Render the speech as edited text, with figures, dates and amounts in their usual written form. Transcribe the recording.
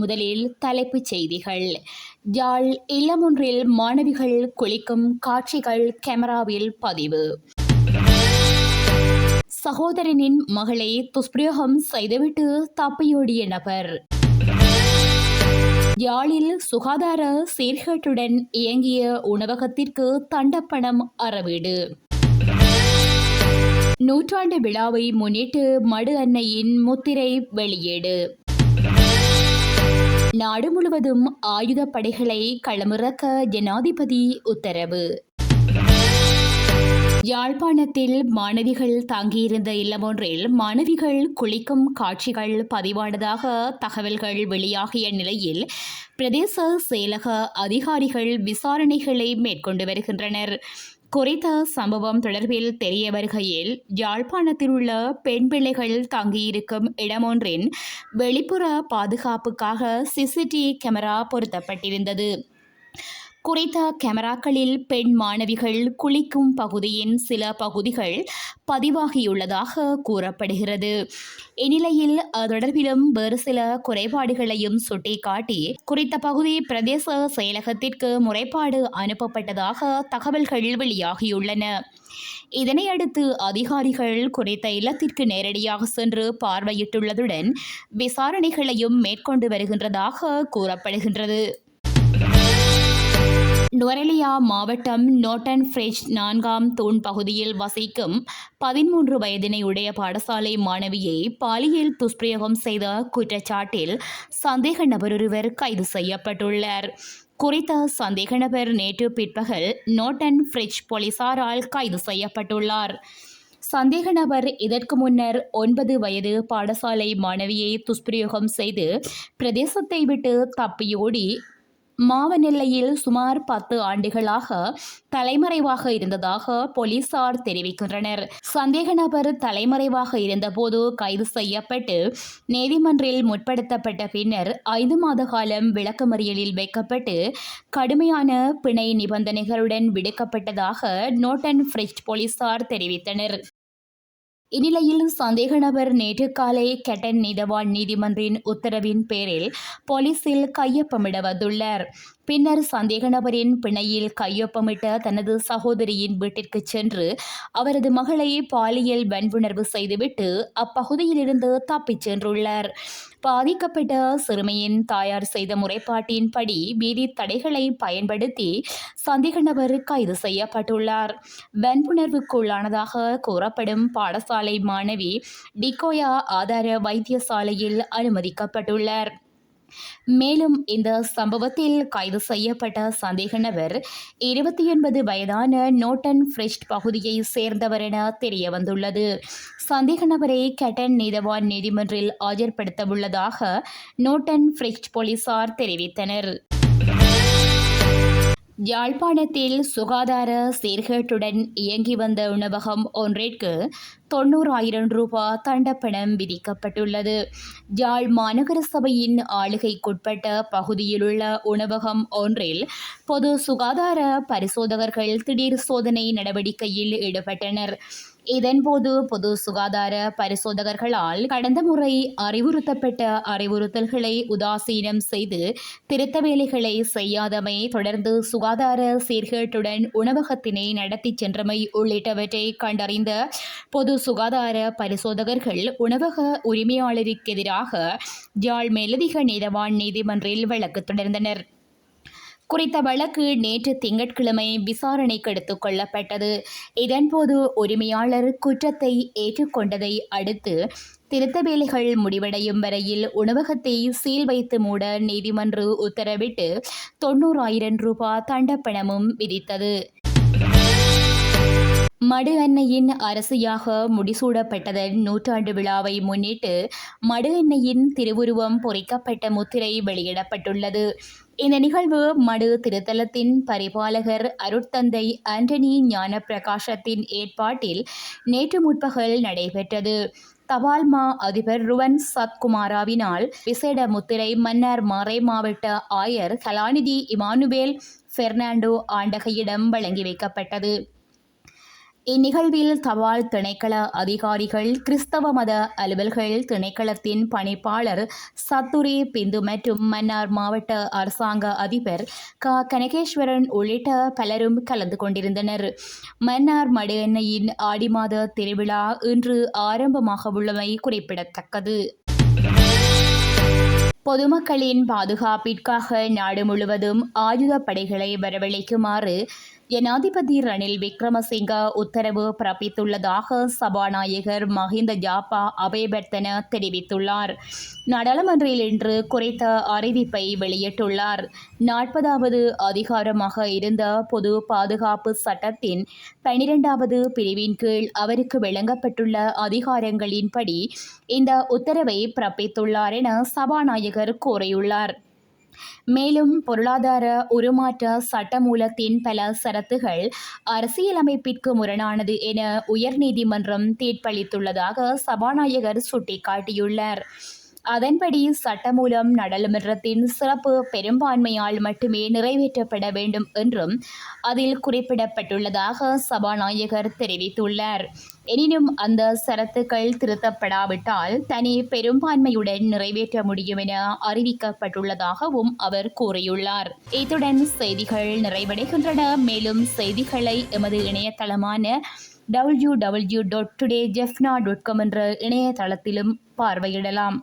முதலில் தலைப்புச் செய்திகள். யாழ் இல்லமொன்றில் மாணவிகள் குளிக்கும் காட்சிகள் கேமராவில் பதிவு. சகோதரனின் மகளை துஷ்பிரயோகம் செய்துவிட்டு தப்பியோடிய நபர். யாழில் சுகாதார சீர்கேட்டுடன் இயங்கிய உணவகத்திற்கு தண்டப்பணம் அறவீடு. நூற்றாண்டு விழாவை முன்னிட்டு மடு அன்னையின் முத்திரை வெளியீடு. நாடு முழுவதும் ஆயுதப்படைகளை களமிறக்க ஜனாதிபதி உத்தரவு. யாழ்ப்பாணத்தில் மாணவிகள் தங்கியிருந்த இல்லமொன்றில் மாணவிகள் குளிக்கும் காட்சிகள் பதிவானதாக தகவல்கள் வெளியாகிய நிலையில் பிரதேச செயலக அதிகாரிகள் விசாரணைகளை மேற்கொண்டு வருகின்றனர். குறித்த சம்பவம் தொடர்பில் தெரிய வருகையில் யாழ்ப்பாணத்தில் உள்ள பெண் பிள்ளைகள் தங்கியிருக்கும் இடமொன்றின் வெளிப்புற பாதுகாப்புக்காக சிசிடிவி கேமரா பொருத்தப்பட்டிருந்தது. குறித்த கேமராக்களில் பெண் மாணவிகள் குளிக்கும் பகுதியின் சில பகுதிகள் பதிவாகியுள்ளதாக கூறப்படுகிறது. இந்நிலையில் தொடர்பிலும் வேறு சில குறைபாடுகளையும் சுட்டிக்காட்டி குறித்த பகுதி பிரதேச செயலகத்திற்கு முறைப்பாடு அனுப்பப்பட்டதாக தகவல்கள் வெளியாகியுள்ளன. இதனையடுத்து அதிகாரிகள் குறித்த இல்லத்திற்கு நேரடியாக சென்று பார்வையிட்டுள்ளதுடன் விசாரணைகளையும் மேற்கொண்டு வருகின்றதாக கூறப்படுகின்றது. நுவரெலியா மாவட்டம் நோட்டன் ஃப்ரெஷ் 4ஆம் தூண் பகுதியில் வசிக்கும் 13 வயதினை உடைய பாடசாலை மாணவியை பாலியல் துஷ்பிரயோகம் செய்த குற்றச்சாட்டில் சந்தேக நபர் ஒருவர் கைது செய்யப்பட்டுள்ளார். குறித்த சந்தேக நபர் நேற்று பிற்பகல் நோட்டன் ஃப்ரெஷ் போலீசாரால் கைது செய்யப்பட்டுள்ளார். சந்தேக நபர் இதற்கு முன்னர் 9 வயது பாடசாலை மாணவியை துஷ்பிரயோகம் செய்து பிரதேசத்தை விட்டு தப்பியோடி மாவனெல்லையில் சுமார் 10 ஆண்டுகளாக தலைமறைவாக இருந்ததாக போலீசார் தெரிவிக்கின்றனர். சந்தேக நபர் தலைமறைவாக இருந்தபோது கைது செய்யப்பட்டு நீதிமன்றில் முற்படுத்தப்பட்ட பின்னர் 5 மாத காலம் விளக்கமறியலில் வைக்கப்பட்டு கடுமையான பிணை நிபந்தனைகளுடன் விடுக்கப்பட்டதாக நோட்டன் ஃப்ரெஷ் போலீசார் தெரிவித்தனர். இந்நிலையில் சந்தேக நபர் நேற்று காலை கெட்டன் நீதவான் நீதிமன்றின் உத்தரவின் பேரில் போலீசில் கையொப்பமிட வந்துள்ளார். பின்னர் சந்தேக நபரின் பிணையில் கையொப்பமிட்ட தனது சகோதரியின் வீட்டிற்கு சென்று அவரது மகளை பாலியல் வன்புணர்வு செய்துவிட்டு அப்பகுதியிலிருந்து தப்பிச் சென்றுள்ளார். பாதிக்கப்பட்ட சிறுமியின் தாயார் செய்த முறைப்பாட்டின்படி வீதி தடைகளை பயன்படுத்தி சந்தேக நபர் கைது செய்யப்பட்டுள்ளார். வன்புணர்வுக்குள்ளானதாக கூறப்படும் பாடசாலை மாணவி டிகோயா ஆதார வைத்தியசாலையில் அனுமதிக்கப்பட்டுள்ளார். மேலும் இந்த சம்பவத்தில் கைது செய்யப்பட்ட சந்தேக நபர் 29 வயதான நோட்டன் ஃப்ரெஷ் பகுதியை சேர்ந்தவர் என தெரிய வந்துள்ளது. சந்தேக நபரை கெட்டன் நீதவான் நீதிமன்றில் ஆஜர்படுத்தவுள்ளதாக நோட்டன் ஃப்ரெஷ் போலீசார் தெரிவித்தனர். யாழ்ப்பாணத்தில் சுகாதார சீர்கேட்டுடன் இயங்கி வந்த உணவகம் ஒன்றிற்கு 90,000 ரூபாய் தண்டப்பணம் விதிக்கப்பட்டுள்ளது. யாழ் மாநகர சபையின் ஆளுகைக்குட்பட்ட பகுதியிலுள்ள உணவகம் ஒன்றில் பொது சுகாதார பரிசோதகர்கள் திடீர் சோதனை நடவடிக்கையில் ஈடுபட்டனர். இதன்போது பொது சுகாதார பரிசோதகர்களால் கடந்த முறை அறிவுறுத்தப்பட்ட அறிவுறுத்தல்களை உதாசீனம் செய்து திருத்த வேலைகளை செய்யாதமை, தொடர்ந்து சுகாதார சீர்கேட்டுடன் உணவகத்தினை நடத்தி சென்றமை உள்ளிட்டவற்றை கண்டறிந்த பொது சுகாதார பரிசோதகர்கள் உணவக உரிமையாளருக்கு எதிராக யாழ் மேலதிக நீதவான் நீதிமன்றில் வழக்கு தொடர்ந்தனர். குறித்த வழக்கு நேற்று திங்கட்கிழமை விசாரணைக்கு எடுத்துக் கொள்ளப்பட்டது. இதன்போது உரிமையாளர் குற்றத்தை ஏற்றுக்கொண்டதை அடுத்து திருத்த வேலைகள் முடிவடையும் வரையில் உணவகத்தை சீல் வைத்து மூட நீதிமன்று உத்தரவிட்டு 90,000 ரூபாய் தண்டப்பணமும் விதித்தது. மடு அன்னையின் அரசியாக முடிசூடப்பட்டதன் நூற்றாண்டு விழாவை முன்னிட்டு மடு அன்னையின் திருவுருவம் பொறிக்கப்பட்ட முத்திரை வெளியிடப்பட்டுள்ளது. இந்த நிகழ்வு மடு திருத்தலத்தின் பரிபாலகர் அருட்தந்தை ஆண்டனி ஞானப்பிரகாசத்தின் ஏற்பாட்டில் நேற்று முற்பகல் நடைபெற்றது. தபால் மா அதிபர் ருவன் சத்குமாராவினால் விசேட முத்திரை மன்னார் மறை மாவட்ட ஆயர் கலாநிதி இமானுவேல் பெர்னாண்டோ ஆண்டகையிடம் வழங்கி வைக்கப்பட்டது. இந்நிகழ்வில் தபால் திணைக்கள அதிகாரிகள், கிறிஸ்தவ மத அலுவல்கள் திணைக்களத்தின் பணிப்பாளர் சத்துரி பிந்து மற்றும் மன்னார் மாவட்ட அரசாங்க அதிபர் கனகேஸ்வரன் உள்ளிட்ட பலரும் கலந்து கொண்டிருந்தனர். மன்னார் மடு எண்ணெயின் ஆடி மாத திருவிழா இன்று ஆரம்பமாக உள்ளமை குறிப்பிடத்தக்கது. பொதுமக்களின் பாதுகாப்பிற்காக நாடு முழுவதும் ஆயுதப்படைகளை வரவழைக்குமாறு ஜனாதிபதி ரணில் விக்ரமசிங்க உத்தரவு பிறப்பித்துள்ளதாக சபாநாயகர் மஹிந்த ஜாப்பா அபேவர்த்தன தெரிவித்துள்ளார். நாடாளுமன்றில் இன்று குறித்த அறிவிப்பை வெளியிட்டுள்ளார். 40வது அதிகாரமாக இருந்த பொது பாதுகாப்பு சட்டத்தின் 12வது பிரிவின் கீழ் அவருக்கு வழங்கப்பட்டுள்ள அதிகாரங்களின்படி இந்த உத்தரவை பிறப்பித்துள்ளார் என சபாநாயகர் கூறியுள்ளார். மேலும் பொருளாதார உருமாற்ற சட்டமூலத்தின் பல சரத்துகள் அரசியலமைப்பிற்கு முரணானது என உயர்நீதிமன்றம் தீர்ப்பளித்துள்ளதாக சபாநாயகர் சுட்டிக்காட்டியுள்ளார். அதன்படி சட்டமூலம் நாடாளுமன்றத்தின் சிறப்பு பெரும்பான்மையால் மட்டுமே நிறைவேற்றப்பட வேண்டும் என்றும் அதில் குறிப்பிடப்பட்டுள்ளதாக சபாநாயகர் தெரிவித்துள்ளார். எனினும் அந்த சரத்துக்கள் திருத்தப்படாவிட்டால் தனி பெரும்பான்மையுடன் நிறைவேற்ற முடியும் என அறிவிக்கப்பட்டுள்ளதாகவும் அவர் கூறியுள்ளார். இத்துடன் செய்திகள் நிறைவடைகின்றன. மேலும் செய்திகளை எமது இணையதளமான www.todayjefna.com என்ற இணையதளத்திலும் பார்வையிடலாம்.